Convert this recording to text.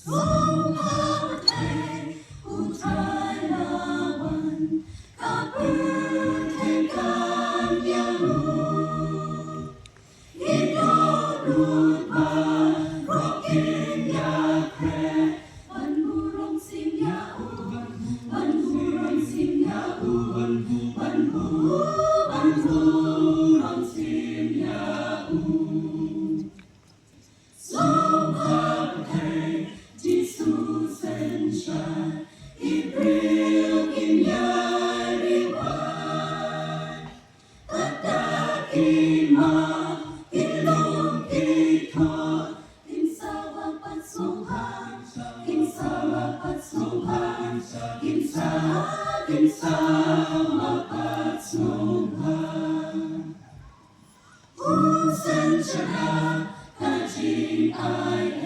ทรงพระไทยอุทัยละวันกับพื้นแห่งการยังยินดอดูดบานเพราะกินยาแพร่บรรบุรงสิงยาอูบรรบุรงสิงยาอูบรรบุรงสิงยาอูทรงพระไทยที่สู่เส้นชัยที่เปลี่ยวกินยาดีกว่าตัดดากินมากินลมกินทอดกินสาวปัสสุภากินสาวปัสสุภากินสาวปัสสุภาผู้เส้นชนะกาจีไอเอ